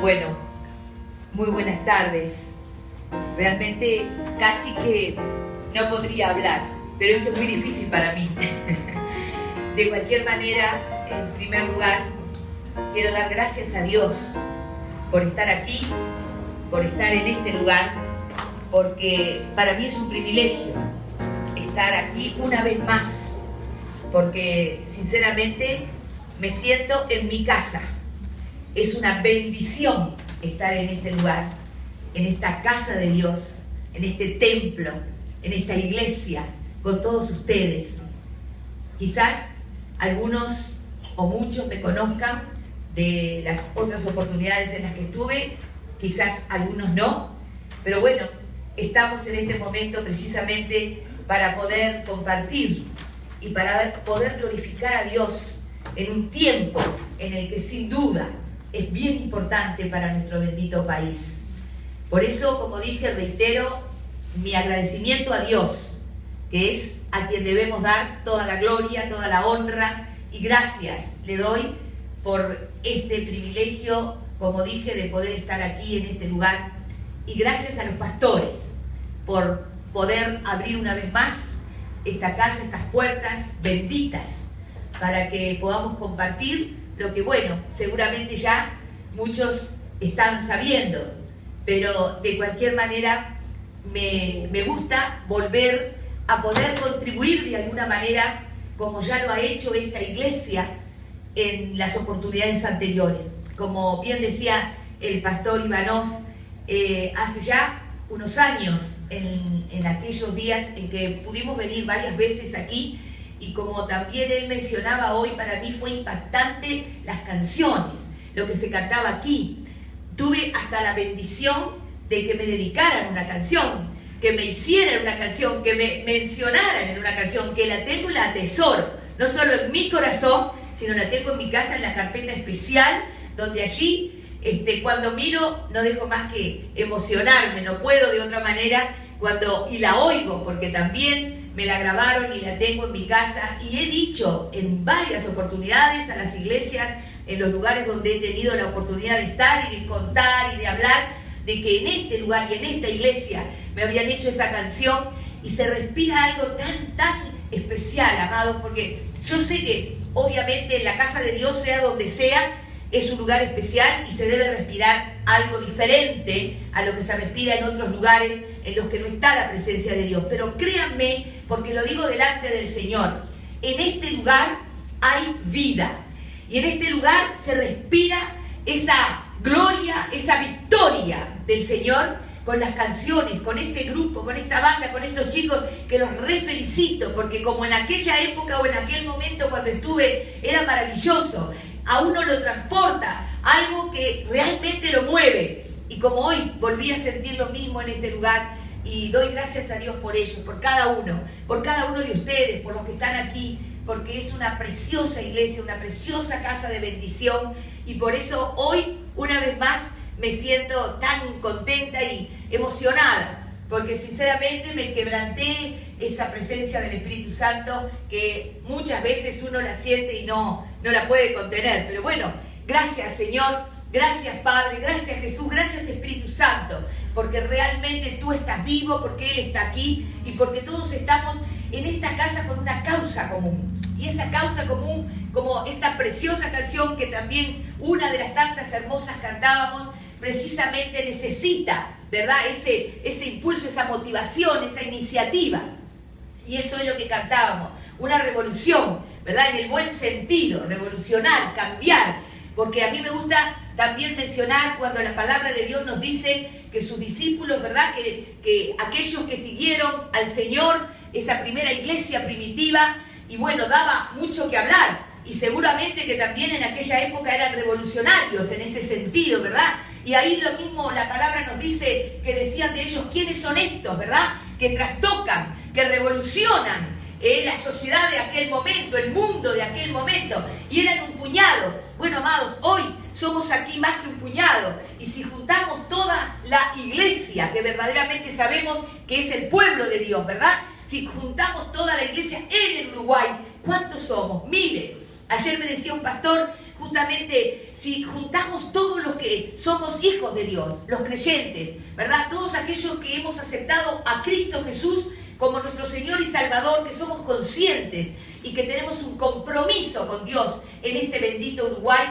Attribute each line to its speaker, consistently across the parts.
Speaker 1: Bueno, muy buenas tardes. Realmente casi que no podría hablar, pero eso es muy difícil para mí. De cualquier manera, en primer lugar, quiero dar gracias a Dios por estar aquí, por estar en este lugar, porque para mí es un privilegio estar aquí una vez más, porque sinceramente me siento en mi casa. Es una bendición estar en este lugar, en esta casa de Dios, en este templo, en esta iglesia, con todos ustedes. Quizás algunos o muchos me conozcan de las otras oportunidades en las que estuve, quizás algunos no, pero bueno, estamos en este momento precisamente para poder compartir y para poder glorificar a Dios en un tiempo en el que sin duda es bien importante para nuestro bendito país. Por eso, como dije, reitero mi agradecimiento a Dios, que es a quien debemos dar toda la gloria, toda la honra, y gracias le doy por este privilegio, como dije, de poder estar aquí en este lugar, y gracias a los pastores por poder abrir una vez más esta casa, estas puertas benditas, para que podamos compartir lo que, bueno, seguramente ya muchos están sabiendo, pero de cualquier manera me gusta volver a poder contribuir de alguna manera, como ya lo ha hecho esta iglesia en las oportunidades anteriores. Como bien decía el pastor Ivanov, hace ya unos años, en aquellos días en que pudimos venir varias veces aquí, y como también él mencionaba hoy, para mí fue impactante las canciones, lo que se cantaba aquí. Tuve hasta la bendición de que me dedicaran una canción, que me hicieran una canción, que me mencionaran en una canción, que la tengo y la atesoro, no solo en mi corazón, sino la tengo en mi casa en la carpeta especial, donde allí, cuando miro, no dejo más que emocionarme, no puedo de otra manera, y la oigo, porque también me la grabaron y la tengo en mi casa, y he dicho en varias oportunidades a las iglesias, en los lugares donde he tenido la oportunidad de estar y de contar y de hablar, de que en este lugar y en esta iglesia me habían hecho esa canción, y se respira algo tan especial, amados, porque yo sé que obviamente en la casa de Dios, sea donde sea, es un lugar especial y se debe respirar algo diferente a lo que se respira en otros lugares en los que no está la presencia de Dios. Pero créanme, porque lo digo delante del Señor, en este lugar hay vida, y en este lugar se respira esa gloria, esa victoria del Señor, con las canciones, con este grupo, con esta banda, con estos chicos, que los felicito, porque como en aquella época o en aquel momento cuando estuve era maravilloso, a uno lo transporta, algo que realmente lo mueve, y como hoy volví a sentir lo mismo en este lugar, y doy gracias a Dios por ellos, por cada uno de ustedes, por los que están aquí, porque es una preciosa iglesia, una preciosa casa de bendición, y por eso hoy, una vez más, me siento tan contenta y emocionada, porque sinceramente me quebranté esa presencia del Espíritu Santo que muchas veces uno la siente y no la puede contener. Pero bueno, gracias Señor, gracias Padre, gracias Jesús, gracias Espíritu Santo, porque realmente tú estás vivo, porque Él está aquí, y porque todos estamos en esta casa con una causa común. Y esa causa común, como esta preciosa canción que también una de las tantas hermosas cantábamos, precisamente necesita, ¿verdad? Ese impulso, esa motivación, esa iniciativa. Y eso es lo que cantábamos, una revolución, ¿verdad? En el buen sentido, revolucionar, cambiar. Porque a mí me gusta también mencionar cuando la palabra de Dios nos dice que sus discípulos, ¿verdad? Que aquellos que siguieron al Señor, esa primera iglesia primitiva, y bueno, daba mucho que hablar. Y seguramente que también en aquella época eran revolucionarios en ese sentido, ¿verdad? Y ahí lo mismo la palabra nos dice que decían de ellos, ¿quiénes son estos, verdad? Que trastocan, que revolucionan la sociedad de aquel momento, el mundo de aquel momento, y eran un puñado. Bueno, amados, hoy somos aquí más que un puñado, y si juntamos toda la iglesia, que verdaderamente sabemos que es el pueblo de Dios, ¿verdad? Si juntamos toda la iglesia en el Uruguay, ¿cuántos somos? Miles. Ayer me decía un pastor, justamente si juntamos todos los que somos hijos de Dios, los creyentes, ¿verdad? Todos aquellos que hemos aceptado a Cristo Jesús como nuestro Señor y Salvador, que somos conscientes y que tenemos un compromiso con Dios en este bendito Uruguay,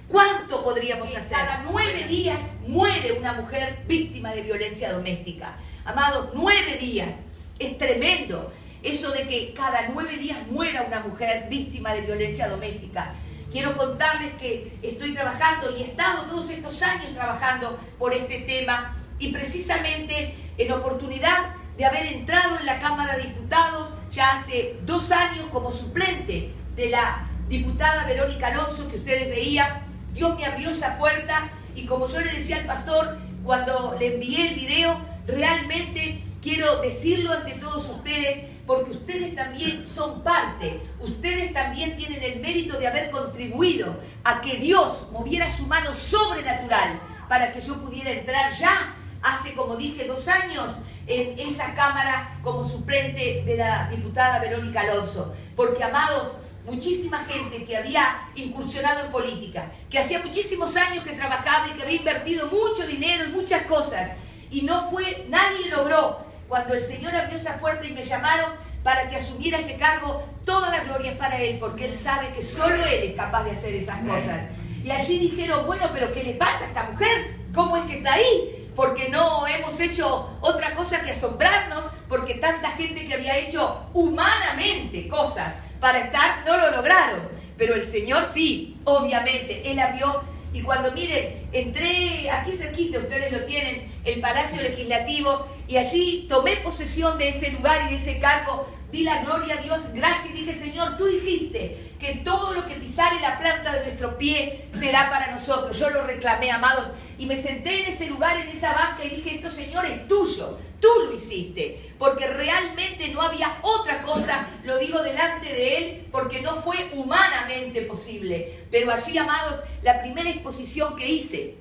Speaker 1: ¿cuánto podríamos hacer? Cada 9 días muere una mujer víctima de violencia doméstica. Amados, 9 días. Es tremendo eso de que cada 9 días muera una mujer víctima de violencia doméstica. Quiero contarles que estoy trabajando y he estado todos estos años trabajando por este tema, y precisamente en oportunidad de haber entrado en la Cámara de Diputados ya hace 2 años como suplente de la diputada Verónica Alonso, que ustedes veían, Dios me abrió esa puerta, y como yo le decía al pastor cuando le envié el video, realmente quiero decirlo ante todos ustedes, porque ustedes también son parte, ustedes también tienen el mérito de haber contribuido a que Dios moviera su mano sobrenatural para que yo pudiera entrar ya hace, como dije, 2 años en esa Cámara como suplente de la diputada Verónica Alonso. Porque, amados, muchísima gente que había incursionado en política, que hacía muchísimos años que trabajaba y que había invertido mucho dinero en muchas cosas, y nadie logró. Cuando el Señor abrió esa puerta y me llamaron para que asumiera ese cargo, toda la gloria es para Él, porque Él sabe que solo Él es capaz de hacer esas cosas. Y allí dijeron, bueno, pero ¿qué le pasa a esta mujer? ¿Cómo es que está ahí? Porque no hemos hecho otra cosa que asombrarnos, porque tanta gente que había hecho humanamente cosas para estar, no lo lograron. Pero el Señor sí, obviamente, Él abrió. Y cuando, miren, entré aquí cerquita, ustedes lo tienen, el Palacio Legislativo, y allí tomé posesión de ese lugar y de ese cargo, di la gloria a Dios, gracias, y dije, Señor, tú dijiste que todo lo que pisare la planta de nuestro pie será para nosotros. Yo lo reclamé, amados, y me senté en ese lugar, en esa banca, y dije, esto, Señor, es tuyo, tú lo hiciste, porque realmente no había otra cosa, lo digo delante de Él, porque no fue humanamente posible. Pero allí, amados, la primera exposición que hice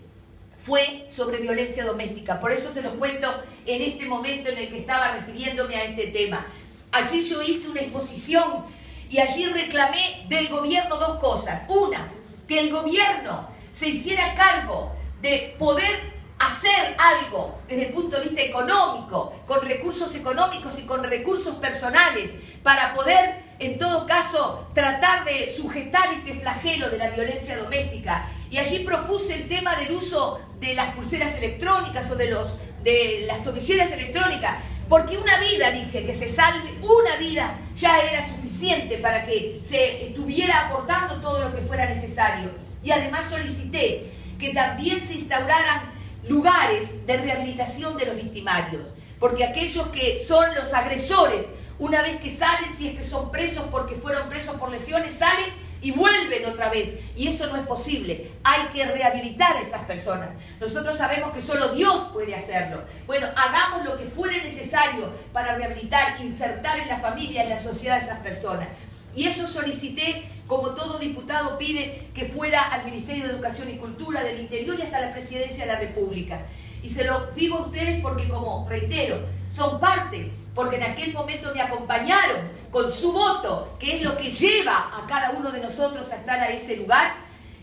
Speaker 1: fue sobre violencia doméstica. Por eso se los cuento en este momento en el que estaba refiriéndome a este tema. Allí yo hice una exposición y allí reclamé del gobierno 2 cosas. Una, que el gobierno se hiciera cargo de poder hacer algo desde el punto de vista económico, con recursos económicos y con recursos personales, para poder, en todo caso, tratar de sujetar este flagelo de la violencia doméstica. Y allí propuse el tema del uso de las pulseras electrónicas o de las tobilleras electrónicas, porque una vida, dije, que se salve, una vida ya era suficiente para que se estuviera aportando todo lo que fuera necesario. Y además solicité que también se instauraran lugares de rehabilitación de los victimarios, porque aquellos que son los agresores, una vez que salen, si es que son presos porque fueron presos por lesiones, salen y vuelven otra vez, y eso no es posible. Hay que rehabilitar a esas personas. Nosotros sabemos que solo Dios puede hacerlo. Bueno, hagamos lo que fuere necesario para rehabilitar, insertar en la familia, en la sociedad a esas personas. Y eso solicité, como todo diputado pide, que fuera al Ministerio de Educación y Cultura, del Interior y hasta la Presidencia de la República. Y se lo digo a ustedes porque, como reitero, son parte, porque en aquel momento me acompañaron con su voto, que es lo que lleva a cada uno de nosotros a estar a ese lugar.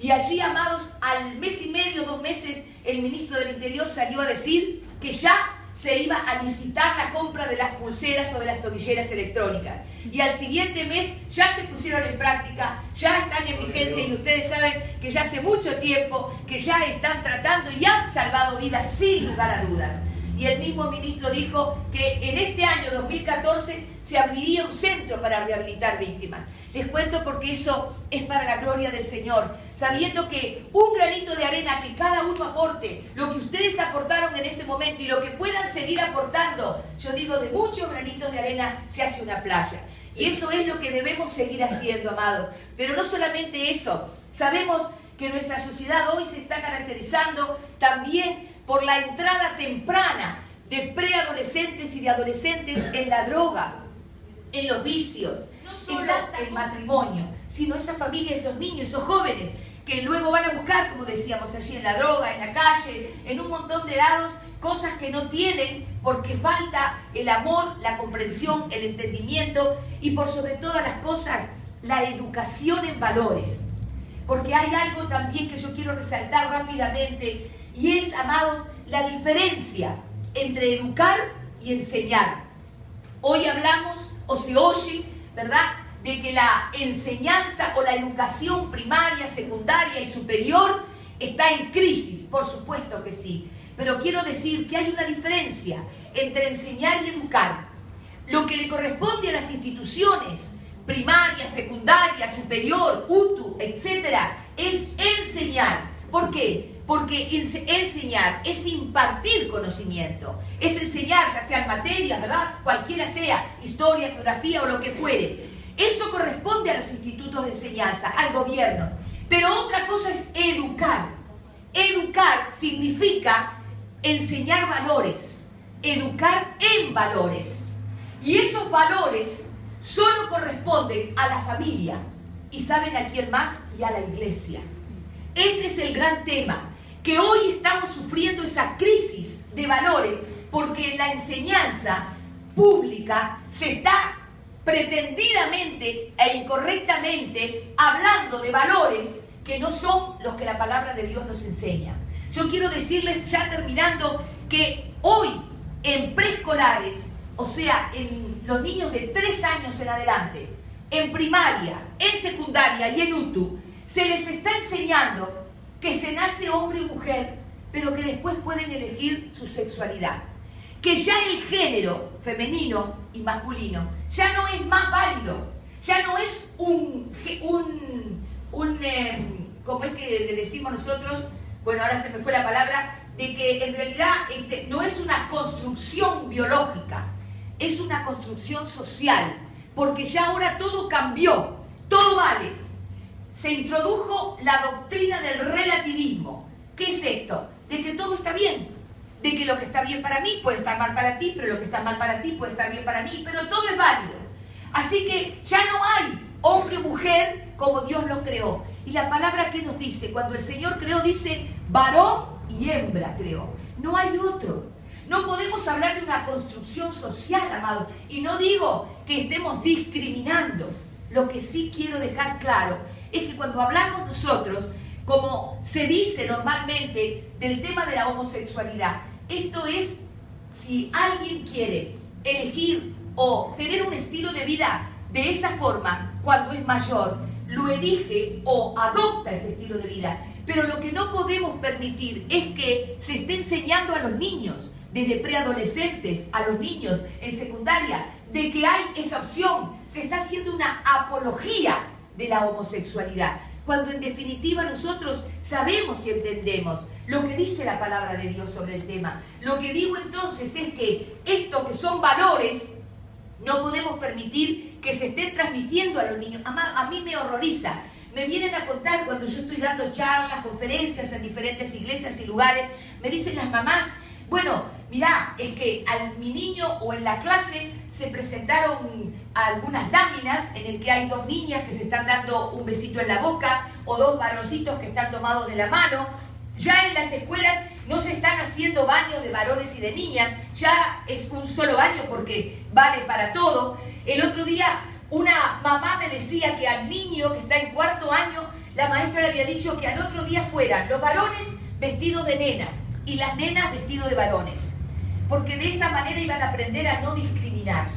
Speaker 1: Y allí, amados, al mes y medio, 2 meses, el ministro del Interior salió a decir que ya se iba a licitar la compra de las pulseras o de las tobilleras electrónicas. Y al siguiente mes ya se pusieron en práctica, ya están en vigencia, y ustedes saben que ya hace mucho tiempo que ya están tratando y han salvado vidas sin lugar a dudas. Y el mismo ministro dijo que en este año 2014 se abriría un centro para rehabilitar víctimas. Les cuento porque eso es para la gloria del Señor, sabiendo que un granito de arena que cada uno aporte, lo que ustedes aportaron en ese momento y lo que puedan seguir aportando, yo digo, de muchos granitos de arena se hace una playa. Y eso es lo que debemos seguir haciendo, amados. Pero no solamente eso, sabemos que nuestra sociedad hoy se está caracterizando también por la entrada temprana de preadolescentes y de adolescentes en la droga, en los vicios, no solo el matrimonio, sino esa familia, esos niños, esos jóvenes que luego van a buscar, como decíamos allí, en la droga, en la calle, en un montón de lados, cosas que no tienen porque falta el amor, la comprensión, el entendimiento y, por sobre todas las cosas, la educación en valores. porque hay algo también que yo quiero resaltar rápidamente, y es, amados, la diferencia entre educar y enseñar. Hoy hablamos, o se oye, ¿verdad?, de que la enseñanza o la educación primaria, secundaria y superior está en crisis. Por supuesto que sí, pero quiero decir que hay una diferencia entre enseñar y educar. Lo que le corresponde a las instituciones primaria, secundaria, superior, UTU, etcétera, es enseñar. ¿Por qué? Porque enseñar es impartir conocimiento, es enseñar, ya sean materias, ¿verdad?, cualquiera sea, historia, geografía o lo que fuere. Eso corresponde a los institutos de enseñanza, al gobierno. Pero otra cosa es educar. Educar significa enseñar valores, educar en valores. Y esos valores solo corresponden a la familia. ¿Y saben a quién más? Y a la iglesia. Ese es el gran tema, que hoy estamos sufriendo esa crisis de valores, porque la enseñanza pública se está pretendidamente e incorrectamente hablando de valores que no son los que la palabra de Dios nos enseña. Yo quiero decirles, ya terminando, que hoy en preescolares, o sea, en los niños de 3 años en adelante, en primaria, en secundaria y en UTU, se les está enseñando que se nace hombre y mujer, pero que después pueden elegir su sexualidad. Que ya el género femenino y masculino ya no es más válido, ya no es ¿cómo es que le decimos nosotros? Bueno, ahora se me fue la palabra, de que en realidad no es una construcción biológica, es una construcción social, porque ya ahora todo cambió, todo vale. Se introdujo la doctrina del relativismo. ¿Qué es esto? De que todo está bien, de que lo que está bien para mí puede estar mal para ti, pero lo que está mal para ti puede estar bien para mí, pero todo es válido. Así que ya no hay hombre o mujer como Dios lo creó. Y la palabra que nos dice, cuando el Señor creó, dice varón y hembra creó. No hay otro. No podemos hablar de una construcción social, amados. Y no digo que estemos discriminando. Lo que sí quiero dejar claro es que cuando hablamos nosotros, como se dice normalmente, del tema de la homosexualidad, esto es, si alguien quiere elegir o tener un estilo de vida de esa forma, cuando es mayor, lo elige o adopta ese estilo de vida. Pero lo que no podemos permitir es que se esté enseñando a los niños, desde preadolescentes a los niños en secundaria, de que hay esa opción. Se está haciendo una apología de la homosexualidad, cuando en definitiva nosotros sabemos y entendemos lo que dice la palabra de Dios sobre el tema. Lo que digo entonces es que esto que son valores, no podemos permitir que se esté transmitiendo a los niños. A mí me horroriza. Me vienen a contar cuando yo estoy dando charlas, conferencias en diferentes iglesias y lugares, me dicen las mamás, bueno, mirá, es que a mi niño o en la clase se presentaron algunas láminas en el que hay 2 niñas que se están dando un besito en la boca o 2 varoncitos que están tomados de la mano. Ya en las escuelas no se están haciendo baños de varones y de niñas, ya es un solo baño porque vale para todo. El otro día una mamá me decía que al niño que está en 4º año, la maestra le había dicho que al otro día fueran los varones vestidos de nena y las nenas vestidos de varones, porque de esa manera iban a aprender a no discriminar.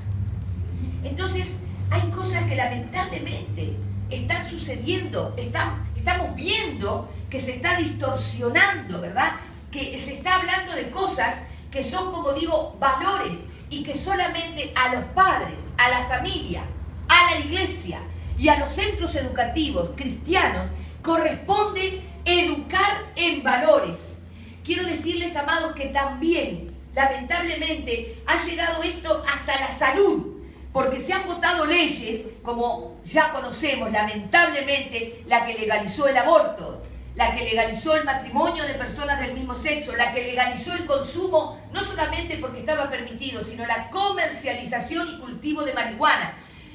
Speaker 1: Entonces, hay cosas que lamentablemente están sucediendo, estamos viendo que se está distorsionando, ¿verdad? Que se está hablando de cosas que son, como digo, valores, y que solamente a los padres, a la familia, a la iglesia y a los centros educativos cristianos corresponde educar en valores. Quiero decirles, amados, que también, lamentablemente, ha llegado esto hasta la salud, porque se han votado leyes, como ya conocemos, lamentablemente, la que legalizó el aborto, la que legalizó el matrimonio de personas del mismo sexo, la que legalizó el consumo, no solamente porque estaba permitido, sino la comercialización y cultivo de marihuana.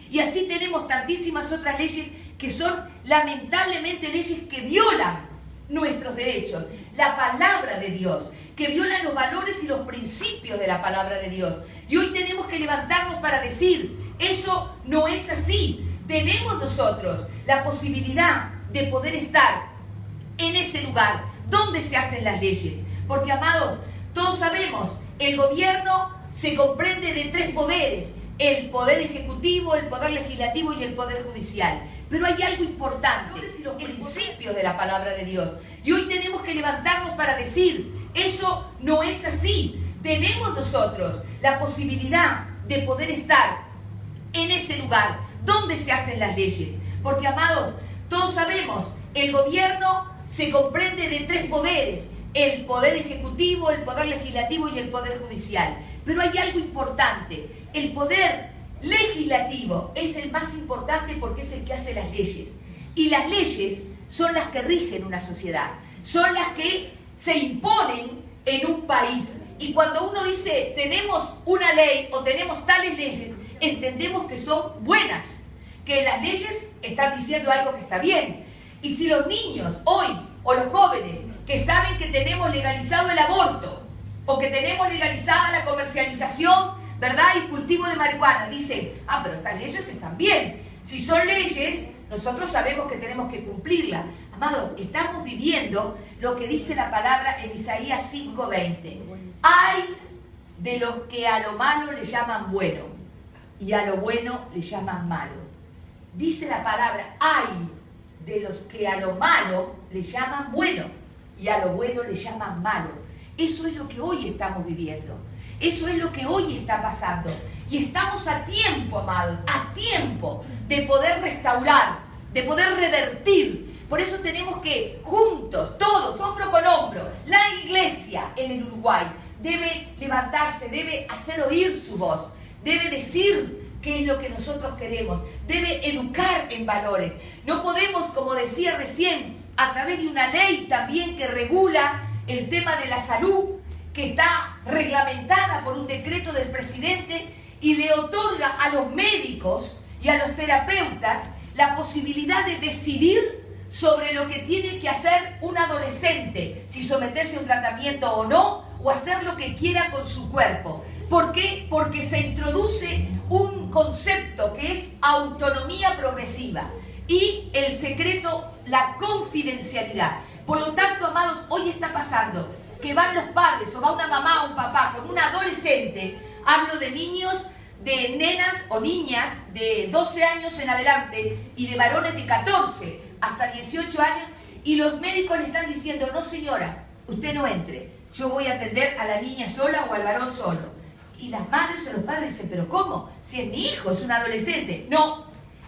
Speaker 1: Y así tenemos tantísimas otras leyes que son lamentablemente leyes que violan nuestros derechos, la palabra de Dios, que violan los valores y los principios de la palabra de Dios. Y hoy tenemos que levantarnos para decir, eso no es así. Tenemos nosotros la posibilidad de poder estar en ese lugar donde se hacen las leyes. Porque, amados, todos sabemos, el gobierno se comprende de 3 poderes: el poder ejecutivo, el poder legislativo y el poder judicial. Pero hay algo importante, los principios de la palabra de Dios. Y hoy tenemos que levantarnos para decir, eso no es así. Tenemos nosotros la posibilidad de poder estar en ese lugar donde se hacen las leyes. Porque, amados, todos sabemos, el gobierno se comprende de 3 poderes: el poder ejecutivo, el poder legislativo y el poder judicial. Pero hay algo importante: el poder legislativo es el más importante porque es el que hace las leyes. Y las leyes son las que rigen una sociedad, son las que se imponen en un país. Y cuando uno dice tenemos una ley o tenemos tales leyes, entendemos que son buenas, que las leyes están diciendo algo que está bien. Y si los niños hoy, o los jóvenes, que saben que tenemos legalizado el aborto, o que tenemos legalizada la comercialización, ¿verdad?, y cultivo de marihuana, dicen, pero estas leyes están bien. Si son leyes, nosotros sabemos que tenemos que cumplirlas. Amados, estamos viviendo lo que dice la palabra en Isaías 5:20. Hay de los que a lo malo le llaman bueno, y a lo bueno le llaman malo. Dice la palabra, hay de los que a lo malo le llaman bueno, y a lo bueno le llaman malo. Eso es lo que hoy estamos viviendo. Eso es lo que hoy está pasando. Y estamos a tiempo, amados, a tiempo de poder restaurar, de poder revertir. Por eso tenemos que juntos, todos, hombro con hombro, la iglesia en el Uruguay debe levantarse, debe hacer oír su voz, debe decir qué es lo que nosotros queremos, debe educar en valores. No podemos, como decía recién, a través de una ley también que regula el tema de la salud, que está reglamentada por un decreto del presidente y le otorga a los médicos y a los terapeutas la posibilidad de decidir sobre lo que tiene que hacer un adolescente, si someterse a un tratamiento o no, o hacer lo que quiera con su cuerpo. ¿Por qué? Porque se introduce un concepto que es autonomía progresiva y el secreto, la confidencialidad. Por lo tanto, amados, hoy está pasando que van los padres o va una mamá o un papá con un adolescente, hablo de niños, de nenas o niñas de 12 años en adelante y de varones de 14 hasta 18 años, y los médicos le están diciendo, no señora, usted no entre, yo voy a atender a la niña sola o al varón solo. Y las madres o los padres dicen, ¿pero cómo? Si es mi hijo, es un adolescente. No,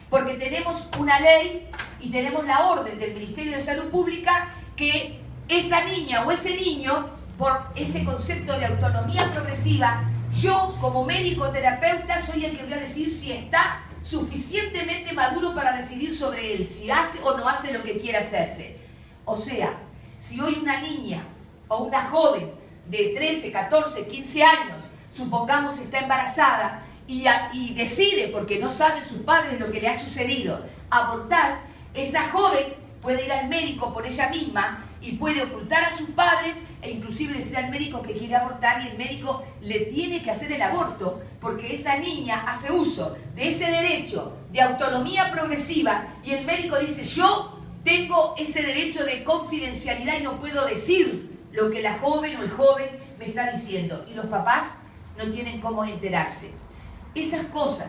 Speaker 1: porque tenemos una ley y tenemos la orden del Ministerio de Salud Pública que esa niña o ese niño, por ese concepto de autonomía progresiva, yo como médico terapeuta soy el que voy a decir si está suficientemente maduro para decidir sobre él, si hace o no hace lo que quiera hacerse. O sea, si hoy una niña o una joven de 13, 14, 15 años, supongamos está embarazada y decide, porque no saben sus padres lo que le ha sucedido, abortar, esa joven puede ir al médico por ella misma y puede ocultar a sus padres e inclusive decir al médico que quiere abortar, y el médico le tiene que hacer el aborto porque esa niña hace uso de ese derecho de autonomía progresiva y el médico dice, yo tengo ese derecho de confidencialidad y no puedo decir lo que la joven o el joven me está diciendo, y los papás no tienen cómo enterarse. Esas cosas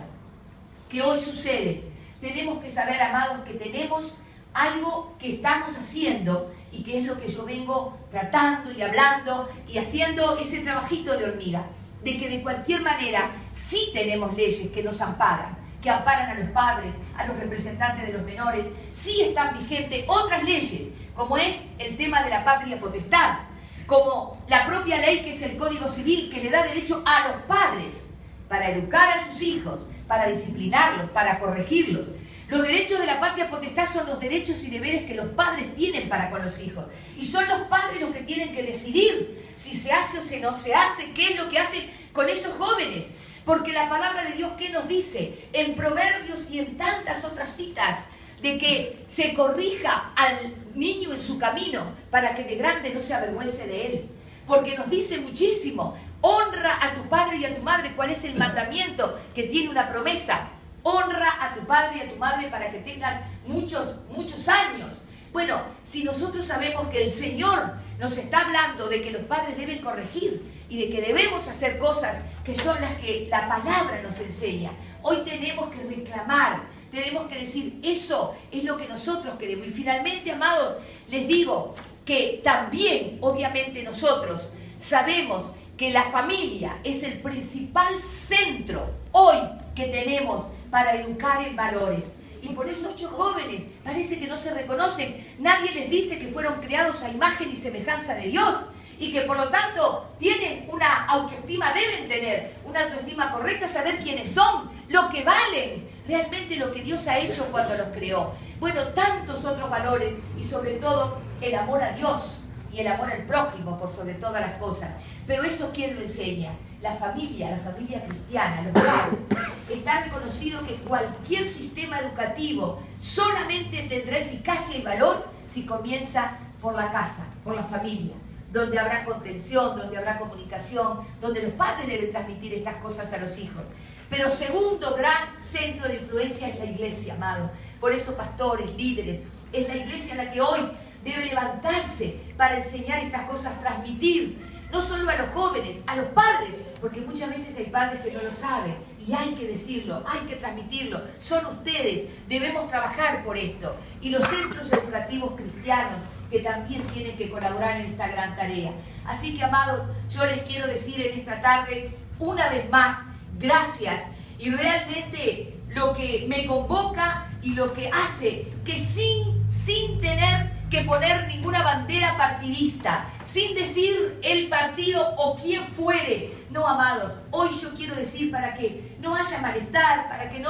Speaker 1: que hoy suceden, tenemos que saber, amados, que tenemos algo que estamos haciendo y que es lo que yo vengo tratando y hablando y haciendo ese trabajito de hormiga, de que de cualquier manera sí tenemos leyes que nos amparan, que amparan a los padres, a los representantes de los menores, sí están vigentes otras leyes, como es el tema de la patria potestad, como la propia ley que es el Código Civil, que le da derecho a los padres para educar a sus hijos, para disciplinarlos, para corregirlos. Los derechos de la patria potestad son los derechos y deberes que los padres tienen para con los hijos. Y son los padres los que tienen que decidir si se hace o si no se hace, qué es lo que hace con esos jóvenes. Porque la palabra de Dios, ¿qué nos dice? En Proverbios y en tantas otras citas, de que se corrija al niño en su camino para que de grande no se avergüence de él. Porque nos dice muchísimo, honra a tu padre y a tu madre, ¿cuál es el mandamiento que tiene una promesa? honra a tu padre y a tu madre para que tengas muchos años. Bueno, si nosotros sabemos que el Señor nos está hablando de que los padres deben corregir y de que debemos hacer cosas que son las que la palabra nos enseña, hoy tenemos que reclamar, tenemos que decir, eso es lo que nosotros queremos. Y finalmente, amados, les digo que también, obviamente, nosotros sabemos que la familia es el principal centro hoy que tenemos para educar en valores. Y por eso muchos jóvenes parece que no se reconocen. Nadie les dice que fueron creados a imagen y semejanza de Dios y que por lo tanto tienen una autoestima, deben tener una autoestima correcta, saber quiénes son, lo que valen, realmente lo que Dios ha hecho cuando los creó. Bueno, tantos otros valores y sobre todo el amor a Dios y el amor al prójimo por sobre todas las cosas. Pero eso, ¿quién lo enseña? La familia cristiana, los padres. Está reconocido que cualquier sistema educativo solamente tendrá eficacia y valor si comienza por la casa, por la familia, donde habrá contención, donde habrá comunicación, donde los padres deben transmitir estas cosas a los hijos. Pero segundo gran centro de influencia es la iglesia, amado. Por eso, pastores, líderes, es la iglesia la que hoy debe levantarse para enseñar estas cosas, transmitir, no solo a los jóvenes, a los padres, porque muchas veces hay padres que no lo saben y hay que decirlo, hay que transmitirlo. Son ustedes, debemos trabajar por esto. Y los centros educativos cristianos que también tienen que colaborar en esta gran tarea. Así que, amados, yo les quiero decir en esta tarde, una vez más, gracias. Y realmente lo que me convoca y lo que hace que sin tener que poner ninguna bandera partidista, sin decir el partido o quien fuere. No, amados, hoy yo quiero decir, para que no haya malestar, para que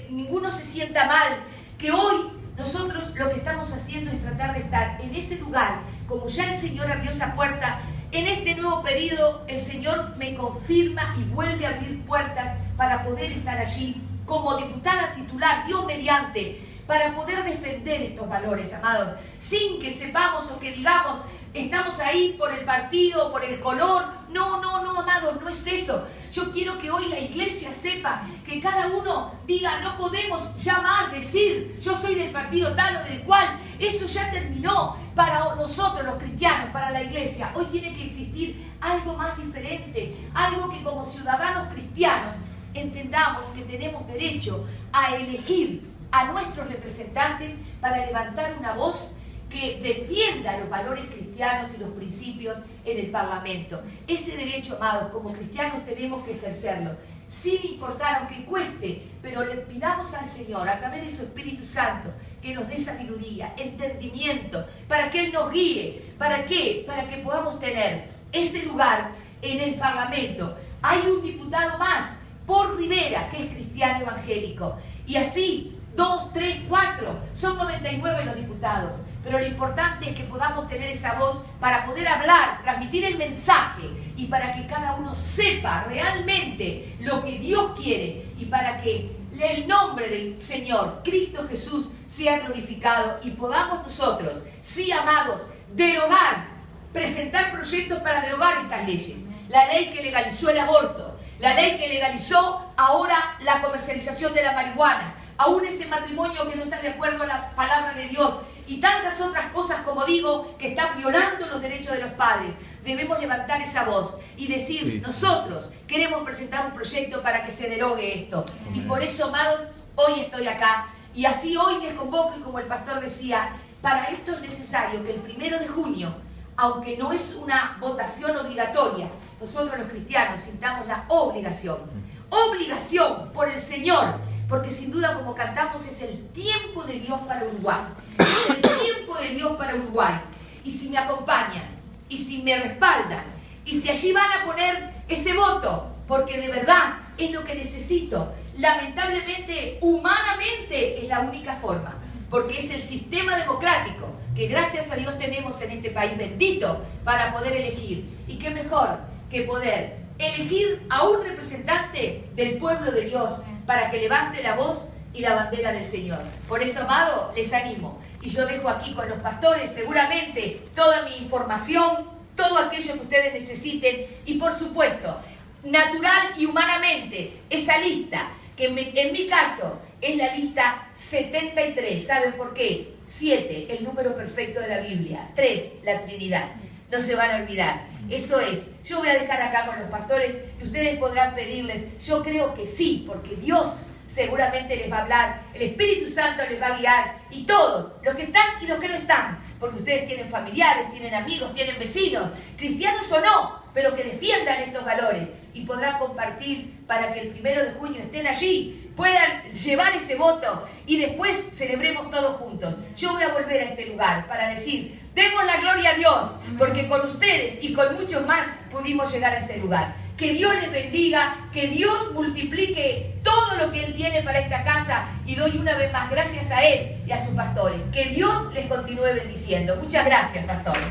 Speaker 1: ninguno se sienta mal, que hoy nosotros lo que estamos haciendo es tratar de estar en ese lugar, como ya el Señor abrió esa puerta. En este nuevo periodo el Señor me confirma y vuelve a abrir puertas para poder estar allí como diputada titular, Dios mediante, para poder defender estos valores, amados, sin que sepamos o que digamos, estamos ahí por el partido, por el color. No, amados, no es eso. Yo quiero que hoy la iglesia sepa, que cada uno diga, no podemos ya más decir, yo soy del partido tal o del cual. Eso ya terminó para nosotros los cristianos, para la iglesia. Hoy tiene que existir algo más diferente, algo que como ciudadanos cristianos entendamos que tenemos derecho a elegir a nuestros representantes para levantar una voz que defienda los valores cristianos y los principios en el Parlamento. Ese derecho, amados, como cristianos tenemos que ejercerlo, sin importar, aunque cueste, pero le pidamos al Señor, a través de su Espíritu Santo, que nos dé sabiduría, entendimiento, para que Él nos guíe. ¿Para qué? Para que podamos tener ese lugar en el Parlamento. Hay un diputado más, por Rivera, que es cristiano evangélico, y así 2, 3, 4, son 99 los diputados, pero lo importante es que podamos tener esa voz para poder hablar, transmitir el mensaje y para que cada uno sepa realmente lo que Dios quiere y para que el nombre del Señor, Cristo Jesús, sea glorificado y podamos nosotros, sí, amados, derogar, presentar proyectos para derogar estas leyes. La ley que legalizó el aborto, la ley que legalizó ahora la comercialización de la marihuana, aún ese matrimonio que no está de acuerdo a la palabra de Dios y tantas otras cosas, como digo, que están violando los derechos de los padres. Debemos levantar esa voz y decir, nosotros queremos presentar un proyecto para que se derogue esto. Y por eso, amados, hoy estoy acá y así hoy les convoco, y como el pastor decía, para esto es necesario que el 1 de junio, aunque no es una votación obligatoria, nosotros los cristianos sintamos la obligación por el Señor, porque sin duda, como cantamos, es el tiempo de Dios para Uruguay. Es el tiempo de Dios para Uruguay. Y si me acompañan, y si me respaldan, y si allí van a poner ese voto, porque de verdad es lo que necesito. Lamentablemente, humanamente, es la única forma, porque es el sistema democrático que gracias a Dios tenemos en este país bendito para poder elegir. Y qué mejor que poder elegir a un representante del pueblo de Dios para que levante la voz y la bandera del Señor. Por eso, amado, les animo. Y yo dejo aquí con los pastores seguramente toda mi información, todo aquello que ustedes necesiten y, por supuesto, natural y humanamente, esa lista que en mi caso es la lista 73. ¿Saben por qué? 7, el número perfecto de la Biblia. 3, la Trinidad. No se van a olvidar. Eso es. Yo voy a dejar acá con los pastores y ustedes podrán pedirles. Yo creo que sí, porque Dios seguramente les va a hablar. El Espíritu Santo les va a guiar. Y todos, los que están y los que no están. Porque ustedes tienen familiares, tienen amigos, tienen vecinos, cristianos o no, pero que defiendan estos valores y podrán compartir para que el 1 de junio estén allí, puedan llevar ese voto y después celebremos todos juntos. Yo voy a volver a este lugar para decir, demos la gloria a Dios, porque con ustedes y con muchos más pudimos llegar a ese lugar. Que Dios les bendiga, que Dios multiplique todo lo que Él tiene para esta casa y doy una vez más gracias a Él y a sus pastores. Que Dios les continúe bendiciendo. Muchas gracias, pastores.